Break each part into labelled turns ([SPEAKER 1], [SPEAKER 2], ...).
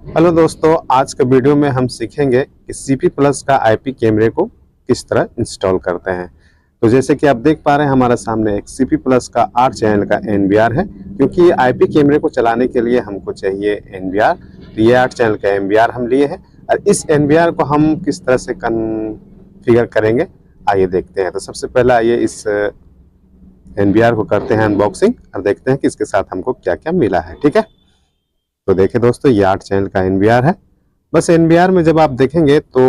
[SPEAKER 1] Hello दोस्तों, आज के वीडियो में हम सीखेंगे कि CP प्लस का IP कैमरे को किस तरह इंस्टॉल करते हैं। तो जैसे कि आप देख पा रहे हैं हमारे सामने एक CP प्लस का 8 चैनल का NVR है। क्योंकि IP कैमरे को चलाने के लिए हमको चाहिए NVR, तो ये 8 चैनल का NVR हम लिए हैं और इस NVR को हम किस तरह से कॉन्फ़िगर करेंगे आइए देखते हैं। तो सबसे पहले आइए इस NVR को करते हैं अनबॉक्सिंग और देखते हैं कि इसके साथ हमको क्या क्या मिला है। ठीक है, तो देखिए दोस्तों, ये 8 चैनल का NVR है। बस NVR में जब आप देखेंगे तो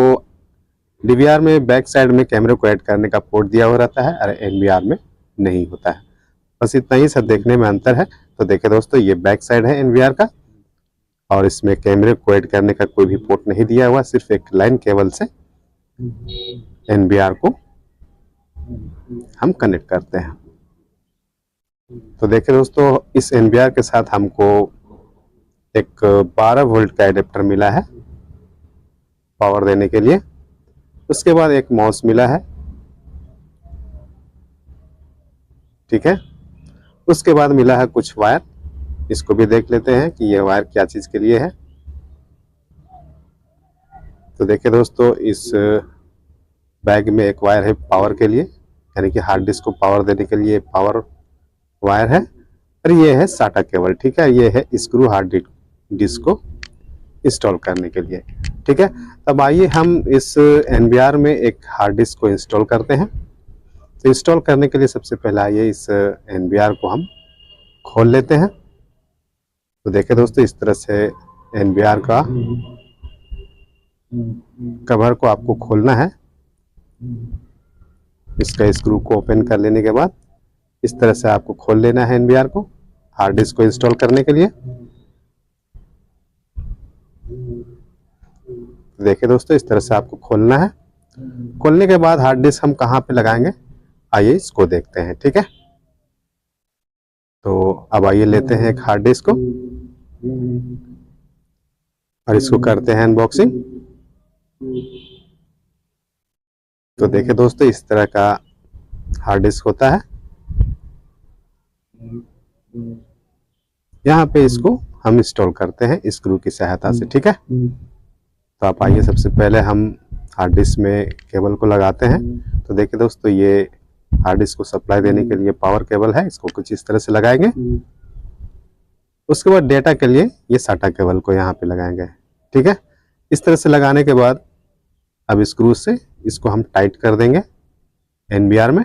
[SPEAKER 1] DVR में बैक साइड में कैमरे को ऐड करने का पोर्ट दिया हुआ रहता है और NVR में नहीं होता है। बस इतना ही सब देखने में अंतर है। तो देखिए दोस्तों, ये बैक साइड है NVR का और इसमें कैमरे को ऐड करने का कोई भी पोर्ट नहीं दिया हुआ, सिर्फ एक लाइन केबल से NVR को हम कनेक्ट करते हैं। तो देखिए दोस्तों, इस NVR के साथ हमको एक 12 वोल्ट का एडेप्टर मिला है पावर देने के लिए। उसके बाद एक माउस मिला है, ठीक है। उसके बाद मिला है कुछ वायर, इसको भी देख लेते हैं कि ये वायर क्या चीज़ के लिए है। तो देखिए दोस्तों, इस बैग में एक वायर है पावर के लिए, यानी कि हार्ड डिस्क को पावर देने के लिए पावर वायर है, और ये है साटा केबल। ठीक है, ये है स्क्रू हार्ड डिस्क को इंस्टॉल करने के लिए। ठीक है, अब आइए हम इस NVR में एक हार्ड डिस्क को इंस्टॉल करते हैं। तो इंस्टॉल करने के लिए सबसे पहले आइए इस NVR को हम खोल लेते हैं। तो देखिए दोस्तों, इस तरह से NVR का कवर को आपको खोलना है। इसका स्क्रू को ओपन कर लेने के बाद इस तरह से आपको खोल लेना है NVR को हार्ड डिस्क को इंस्टॉल करने के लिए। देखिए दोस्तों, इस तरह से आपको खोलना है। खोलने के बाद हार्ड डिस्क हम कहाँ पे लगाएंगे आइए इसको देखते हैं। ठीक है, तो अब आइए लेते हैं एक हार्ड डिस्क को और इसको करते हैं अनबॉक्सिंग। तो देखिए दोस्तों, इस तरह का हार्ड डिस्क होता है। यहाँ पे इसको हम इंस्टॉल करते हैं स्क्रू की सहायता से। ठीक है, तो आप आइए सबसे पहले हम हार्ड डिस्क में केबल को लगाते हैं। तो देखिए दोस्तों, ये हार्ड डिस्क को सप्लाई देने के लिए पावर केबल है, इसको कुछ इस तरह से लगाएंगे। उसके बाद डेटा के लिए ये साटा केबल को यहाँ पे लगाएंगे। ठीक है, इस तरह से लगाने के बाद अब स्क्रू से इसको हम टाइट कर देंगे NVR में।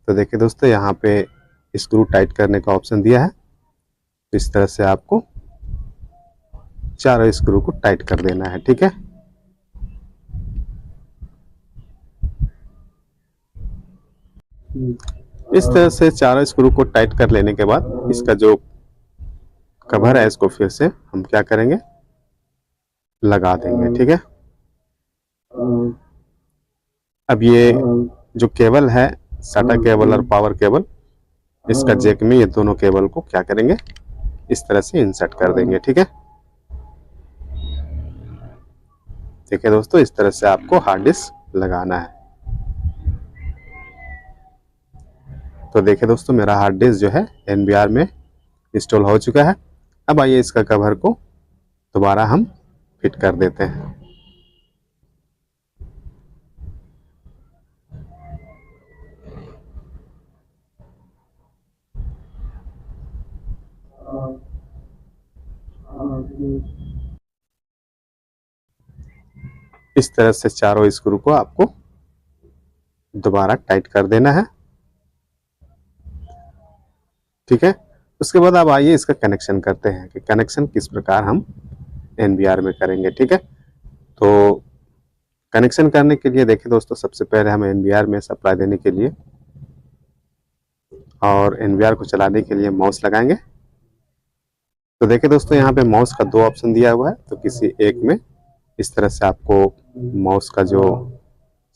[SPEAKER 1] तो देखिए दोस्तों, यहाँ पे स्क्रू टाइट करने का ऑप्शन दिया है। तो इस तरह से आपको चारों स्क्रू को टाइट कर देना है। ठीक है, इस तरह से चारों स्क्रू को टाइट कर लेने के बाद इसका जो कवर है इसको फिर से हम क्या करेंगे लगा देंगे। ठीक है, अब ये जो केबल है साटा केबल और पावर केबल, इसका जैक में ये दोनों केबल को क्या करेंगे इस तरह से इंसर्ट कर देंगे। ठीक है, देखिए दोस्तों, इस तरह से आपको हार्ड डिस्क लगाना है। तो देखिए दोस्तों, मेरा हार्ड डिस्क जो है NVR में इंस्टॉल हो चुका है। अब आइए इसका कवर को दोबारा हम फिट कर देते हैं। इस तरह से चारों स्क्रू को आपको दोबारा टाइट कर देना है। ठीक है, उसके बाद अब आइए इसका कनेक्शन करते हैं कि कनेक्शन किस प्रकार हम NVR में करेंगे। ठीक है, तो कनेक्शन करने के लिए देखिए दोस्तों, सबसे पहले हम NVR में सप्लाई देने के लिए और NVR को चलाने के लिए माउस लगाएंगे। तो देखिए दोस्तों, यहाँ पे माउस का 2 ऑप्शन दिया हुआ है। तो किसी एक में इस तरह से आपको माउस का जो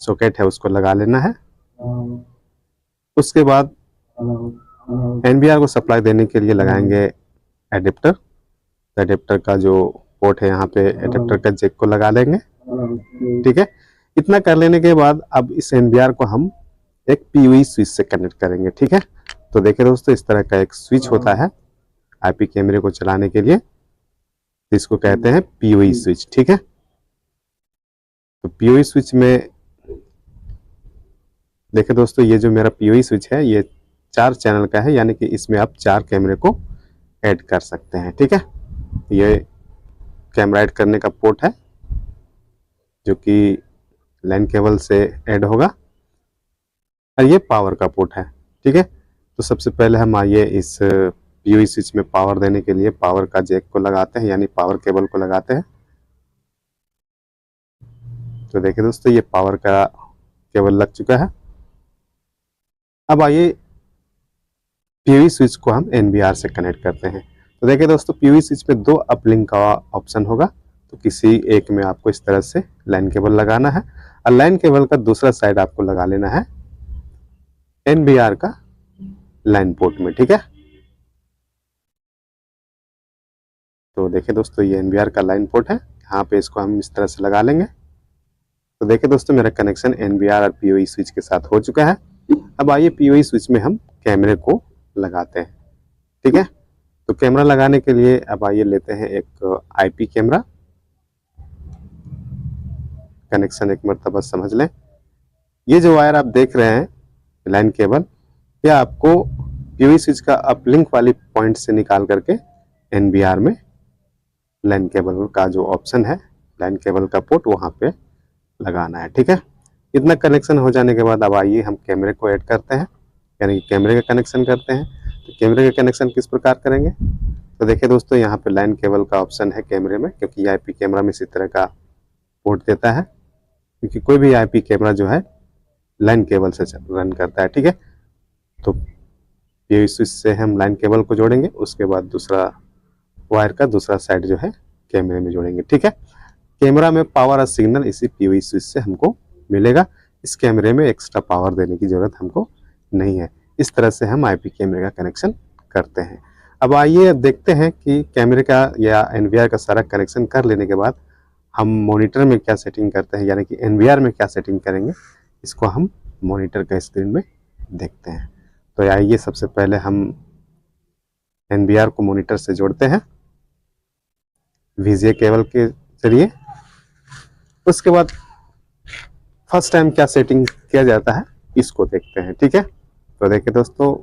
[SPEAKER 1] सॉकेट है उसको लगा लेना है। उसके बाद NVR को सप्लाई देने के लिए लगाएंगे एडेप्टर। तो एडेप्टर का जो पोर्ट है यहाँ पे एडेप्टर का जैक को लगा लेंगे। ठीक है, इतना कर लेने के बाद अब इस NVR को हम एक PoE स्विच से कनेक्ट करेंगे। ठीक है, तो देखिए दोस्तों, इस तरह का एक स्विच होता है IP कैमरे को चलाने के लिए। इसको कहते हैं पीओई स्विच। ठीक है, तो पीओई स्विच में देखिए दोस्तों, ये जो मेरा पीओई स्विच है ये 4 चैनल का है, यानी कि इसमें आप 4 कैमरे को ऐड कर सकते हैं। ठीक है, ये कैमरा ऐड करने का पोर्ट है जो कि लैन केबल से ऐड होगा, और ये पावर का पोर्ट है। ठीक है, तो सबसे पहले हम आइए इस पीओई स्विच में पावर देने के लिए पावर का जैक को लगाते हैं, यानी पावर केबल को लगाते हैं। तो देखिए दोस्तों, ये पावर का केबल लग चुका है। अब आइए पीओई स्विच को हम एनबीआर से कनेक्ट करते हैं। तो देखिए दोस्तों, पीओई स्विच में 2 अपलिंक का ऑप्शन होगा, तो किसी एक में आपको इस तरह से लाइन केबल लगाना है, और लाइन केबल का दूसरा साइड आपको लगा लेना है एनबीआर का लाइन पोर्ट में। ठीक है, तो देखिए दोस्तों, ये एनबीआर का लाइन पोर्ट है, यहाँ पे इसको हम इस तरह से लगा लेंगे। तो देखिए दोस्तों, मेरा कनेक्शन एनबीआर और पीओई स्विच के साथ हो चुका है। अब आइए पीओई स्विच में हम कैमरे को लगाते हैं। ठीक है, तो कैमरा लगाने के लिए अब आइए लेते हैं एक आईपी कैमरा। कनेक्शन एक मरतबा समझ लें। ये जो वायर आप देख रहे हैं लाइन केबल, यह आपको पीओई स्विच का अपलिंक वाली पॉइंट से निकाल करके एनबीआर में लाइन केबल का जो ऑप्शन है, लाइन केबल का पोर्ट, वहां पे लगाना है। ठीक है, इतना कनेक्शन हो जाने के बाद अब आइए हम कैमरे को ऐड करते हैं, यानी कि कैमरे का कनेक्शन करते हैं। तो कैमरे का कनेक्शन किस प्रकार करेंगे, तो देखिए दोस्तों, यहाँ पे लाइन केबल का ऑप्शन है कैमरे में, क्योंकि आईपी कैमरा में इसी तरह का पोर्ट देता है, क्योंकि कोई भी आईपी कैमरा जो है लाइन केबल से रन करता है। ठीक है, तो पीओई स्विच से हम लाइन केबल को जोड़ेंगे, उसके बाद दूसरा वायर का दूसरा साइड जो है कैमरे में जोड़ेंगे। ठीक है, कैमरा में पावर और सिग्नल इसी पीओई स्विच से हमको मिलेगा। इस कैमरे में एक्स्ट्रा पावर देने की जरूरत हमको नहीं है। इस तरह से हम आईपी कैमरे का कनेक्शन करते हैं। अब आइए देखते हैं कि कैमरे का या एनवीआर का सारा कनेक्शन कर लेने के बाद हम मॉनिटर में क्या सेटिंग करते हैं, यानी कि एनवीआर में क्या सेटिंग करेंगे, इसको हम मॉनिटर का स्क्रीन में देखते हैं। तो आइए सबसे पहले हम एनवीआर को मॉनिटर से जोड़ते हैं वीजीए केबल के जरिए। उसके बाद फर्स्ट टाइम क्या सेटिंग किया जाता है इसको देखते हैं। ठीक है, तो देखिए दोस्तों,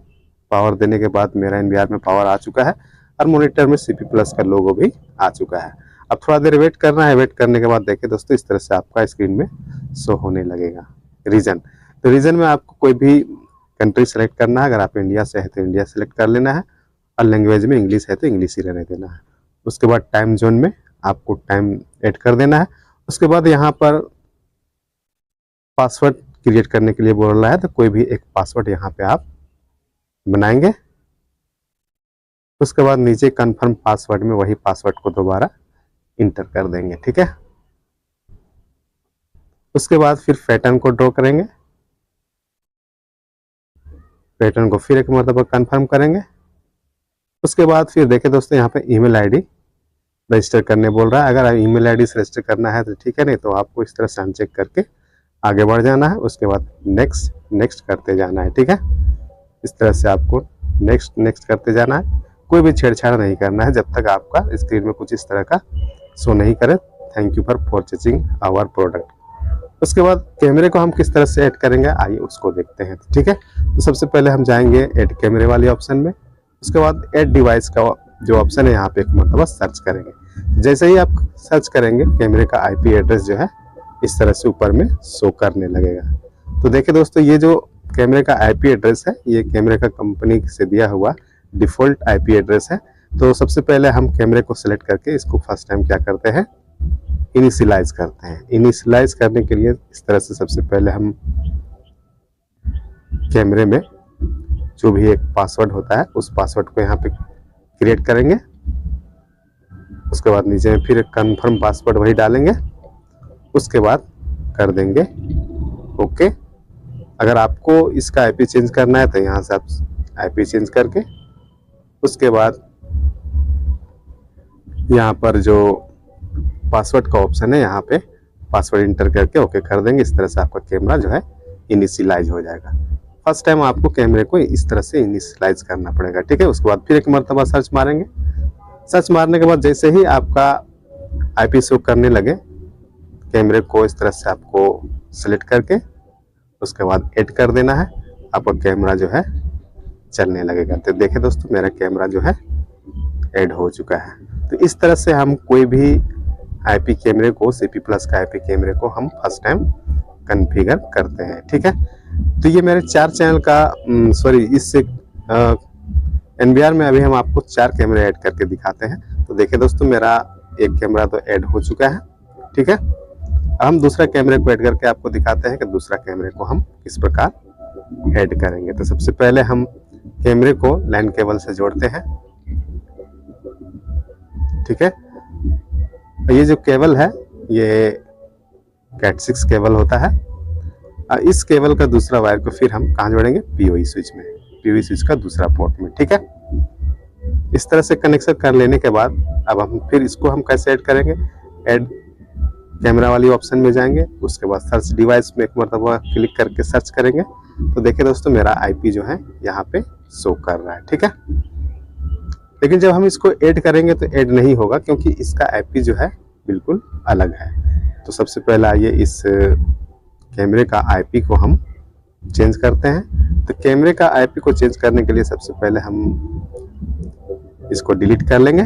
[SPEAKER 1] पावर देने के बाद मेरा एनवीआर में पावर आ चुका है और मॉनिटर में सीपी प्लस का लोगो भी आ चुका है। अब थोड़ा देर वेट करना है। वेट करने के बाद देखिए दोस्तों, इस तरह से आपका स्क्रीन में शो होने लगेगा रीजन। तो रीजन में आपको कोई भी कंट्री सेलेक्ट करना है। अगर आप इंडिया से है तो इंडिया सेलेक्ट कर लेना है, और लैंग्वेज में इंग्लिश है तो इंग्लिश ही रहने देना है। उसके बाद टाइम जोन में आपको टाइम ऐड कर देना है। उसके बाद यहाँ पर पासवर्ड क्रिएट करने के लिए बोल रहा है, तो कोई भी एक पासवर्ड यहाँ पे आप बनाएंगे। उसके बाद नीचे कंफर्म पासवर्ड में वही पासवर्ड को दोबारा इंटर कर देंगे। ठीक है, उसके बाद फिर पैटर्न को ड्रॉ करेंगे। पैटर्न को फिर एक मरतबा कंफर्म करेंगे। उसके बाद फिर देखिए दोस्तों, यहाँ पे ईमेल आईडी रजिस्टर करने बोल रहा है। अगर ईमेल आईडी से रजिस्टर करना है तो ठीक है, नहीं तो आपको इस तरह से अनचेक करके आगे बढ़ जाना है। उसके बाद नेक्स्ट नेक्स्ट करते जाना है। ठीक है, इस तरह से आपको नेक्स्ट नेक्स्ट करते जाना है। कोई भी छेड़छाड़ नहीं करना है जब तक आपका स्क्रीन में कुछ इस तरह का शो नहीं करे। Thank you for purchasing our product. उसके बाद कैमरे को हम किस तरह से ऐड करेंगे, आइए उसको देखते हैं। ठीक है, तो सबसे पहले हम जाएंगे ऐड कैमरे वाले ऑप्शन में। उसके बाद ऐड डिवाइस का जो ऑप्शन है यहाँ पे एक मरतबा सर्च करेंगे। जैसे ही आप सर्च करेंगे, कैमरे का आईपी एड्रेस जो है इस तरह से ऊपर में शो करने लगेगा। तो देखिए दोस्तों, ये जो कैमरे का आईपी एड्रेस है, ये कैमरे का कंपनी से दिया हुआ डिफॉल्ट आईपी एड्रेस है। तो सबसे पहले हम कैमरे को सिलेक्ट करके इसको फर्स्ट टाइम क्या करते हैं, इनिशियलाइज करते हैं। इनिशियलाइज करने के लिए इस तरह से सबसे पहले हम कैमरे में जो भी एक पासवर्ड होता है उस पासवर्ड को यहाँ पे क्रिएट करेंगे। उसके बाद नीचे में फिर कंफर्म पासवर्ड वही डालेंगे। उसके बाद कर देंगे ओके। अगर आपको इसका आईपी चेंज करना है तो यहाँ से आप आईपी चेंज करके उसके बाद यहाँ पर जो पासवर्ड का ऑप्शन है यहाँ पे पासवर्ड इंटर करके ओके कर देंगे। इस तरह से आपका कैमरा जो है इनिशियलाइज हो जाएगा। फर्स्ट टाइम आपको कैमरे को इस तरह से इनिशियलाइज करना पड़ेगा। ठीक है, उसके बाद फिर एक मरतबा सर्च मारेंगे। सर्च मारने के बाद जैसे ही आपका आईपी शो करने लगे, कैमरे को इस तरह से आपको सेलेक्ट करके उसके बाद ऐड कर देना है, आपका कैमरा जो है चलने लगेगा। तो देखिए दोस्तों, मेरा कैमरा जो है ऐड हो चुका है। तो इस तरह से हम कोई भी आईपी कैमरे को, सीपी प्लस का आईपी कैमरे को हम फर्स्ट टाइम कॉन्फ़िगर करते हैं। ठीक है, तो ये मेरे 4 चैनल का इससे एनवीआर में अभी हम आपको 4 कैमरे ऐड करके दिखाते हैं। तो देखिए दोस्तों, मेरा एक कैमरा तो ऐड हो चुका है। ठीक है, अब हम दूसरा कैमरे को ऐड करके आपको दिखाते हैं कि दूसरा कैमरे को हम किस प्रकार ऐड करेंगे। तो सबसे पहले हम कैमरे को लैन केबल से जोड़ते हैं। ठीक है, ये जो केबल है ये कैट 6 केबल होता है। इस केबल का दूसरा वायर को फिर हम कहाँ जोड़ेंगे, पीओई स्विच में, पीओई स्विच का दूसरा पोर्ट में। ठीक है, इस तरह से कनेक्शन कर लेने के बाद अब हम फिर इसको हम कैसे ऐड करेंगे, ऐड कैमरा वाली ऑप्शन में जाएंगे, उसके बाद सर्च डिवाइस में एक मरतबा क्लिक करके सर्च करेंगे। तो देखिए दोस्तों, मेरा आईपी जो है यहाँ पे शो कर रहा है। ठीक है, लेकिन जब हम इसको ऐड करेंगे तो ऐड नहीं होगा, क्योंकि इसका आईपी जो है बिल्कुल अलग है। तो सबसे पहले आइए इस कैमरे का आईपी को हम चेंज करते हैं। तो कैमरे का आईपी को चेंज करने के लिए सबसे पहले हम इसको डिलीट कर लेंगे।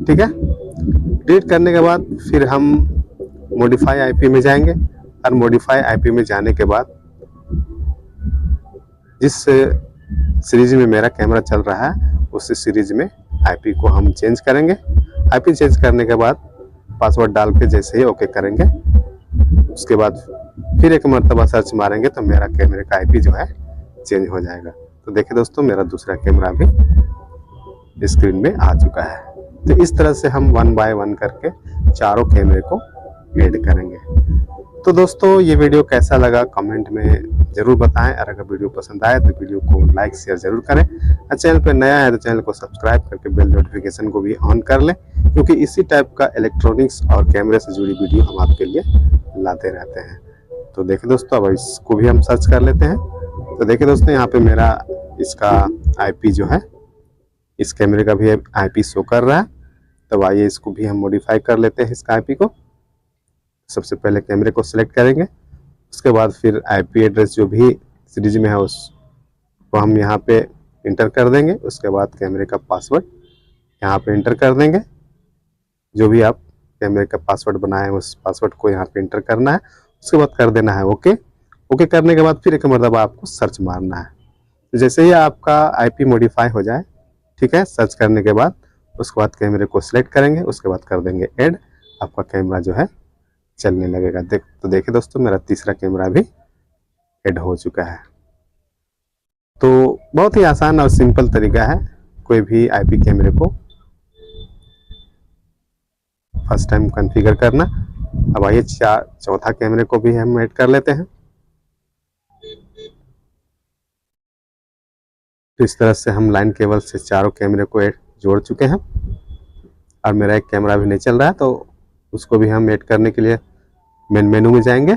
[SPEAKER 1] ठीक है, डिलीट करने के बाद फिर हम मॉडिफाई आईपी में जाएंगे, और मॉडिफाई आईपी में जाने के बाद जिस सीरीज में मेरा कैमरा चल रहा है उसी सीरीज में आईपी को हम चेंज करेंगे। आईपी चेंज करने के बाद पासवर्ड डाल के जैसे ही ओके करेंगे, उसके बाद फिर एक मरतबा सर्च मारेंगे तो मेरा कैमरे का आईपी जो है चेंज हो जाएगा। तो देखिए दोस्तों, मेरा दूसरा कैमरा भी स्क्रीन में आ चुका है। तो इस तरह से हम 1 बाय 1 करके चारों कैमरे को ऐड करेंगे। तो दोस्तों, ये वीडियो कैसा लगा कमेंट में ज़रूर बताएं, और अगर वीडियो पसंद आए तो वीडियो को लाइक शेयर ज़रूर करें, और चैनल पर नया है तो चैनल को सब्सक्राइब करके बेल नोटिफिकेशन को भी ऑन कर लें, क्योंकि इसी टाइप का इलेक्ट्रॉनिक्स और कैमरे से जुड़ी वीडियो हम आपके लिए लाते रहते हैं। तो देखिए दोस्तों, अब इसको भी हम सर्च कर लेते हैं। तो देखिए दोस्तों, यहाँ पे मेरा इसका आईपी जो है, इस कैमरे का भी आईपी शो कर रहा है। तो आइए इसको भी हम मॉडिफाई कर लेते हैं इसका आईपी को। सबसे पहले कैमरे को सिलेक्ट करेंगे, उसके बाद फिर आईपी एड्रेस जो भी सीरीज में है उसको हम यहाँ पे इंटर कर देंगे। उसके बाद कैमरे का पासवर्ड यहाँ पे इंटर कर देंगे। जो भी आप कैमरे का पासवर्ड बनाए उस पासवर्ड को यहाँ पे इंटर करना है, उसके बाद कर देना है ओके। ओके करने के बाद फिर एक मरतबा आपको सर्च मारना है। तो जैसे ही आपका आईपी मॉडिफाई हो जाए, ठीक है, सर्च करने के बाद उसके बाद कैमरे को सिलेक्ट करेंगे, उसके बाद कर देंगे ऐड, आपका कैमरा जो है चलने लगेगा। तो देखिए दोस्तों, मेरा तीसरा कैमरा भी ऐड हो चुका है। तो बहुत ही आसान और सिंपल तरीका है कोई भी आईपी कैमरे को फर्स्ट टाइम कॉन्फ़िगर करना। अब आइए चौथा कैमरे को भी हम ऐड कर लेते हैं। तो इस तरह से हम लाइन केबल से चारों कैमरे को जोड़ चुके हैं, और मेरा एक कैमरा भी नहीं चल रहा है, तो उसको भी हम ऐड करने के लिए मेन मेनू में जाएंगे,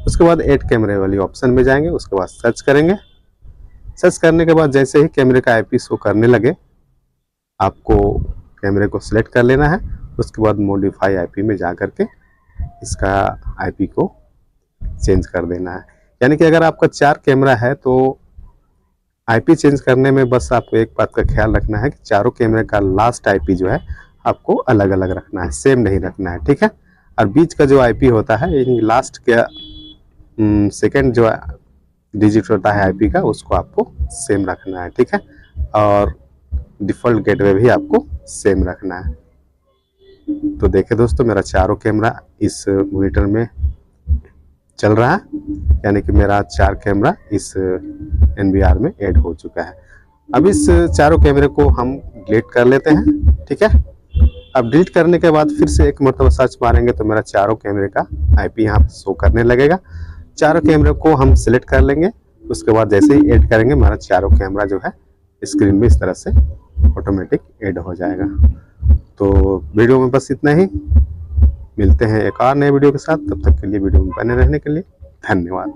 [SPEAKER 1] उसके बाद ऐड कैमरे वाली ऑप्शन में जाएंगे, उसके बाद सर्च करेंगे। सर्च करने के बाद जैसे ही कैमरे का आईपी शो करने लगे, आपको कैमरे को सिलेक्ट कर लेना है, उसके बाद मॉडिफाई आईपी में जा करके इसका आईपी को चेंज कर देना है। यानी कि अगर आपका 4 कैमरा है तो आईपी चेंज करने में बस आपको एक बात का ख्याल रखना है कि चारों कैमरे का लास्ट आईपी जो है आपको अलग अलग रखना है, सेम नहीं रखना है। ठीक है, और बीच का जो आईपी होता है, यानी लास्ट के सेकंड जो डिजिट होता है आईपी का, उसको आपको सेम रखना है। ठीक है, और डिफ़ॉल्ट गेटवे भी आपको सेम रखना है। तो देखिए दोस्तों, मेरा चारों कैमरा इस मॉनिटर में चल रहा है, यानी कि मेरा 4 कैमरा इस एनवीआर में ऐड हो चुका है। अब इस चारों कैमरे को हम डिलीट कर लेते हैं। ठीक है, अब डिलीट करने के बाद फिर से एक मरतबा सर्च मारेंगे तो मेरा चारों कैमरे का आईपी यहाँ पर शो करने लगेगा। चारों कैमरे को हम सिलेक्ट कर लेंगे, उसके बाद जैसे ही ऐड करेंगे हमारा चारों कैमरा जो है स्क्रीन में इस तरह से ऑटोमेटिक ऐड हो जाएगा। तो वीडियो में बस इतना ही, मिलते हैं एक और नए वीडियो के साथ। तब तक के लिए वीडियो में बने रहने के लिए धन्यवाद।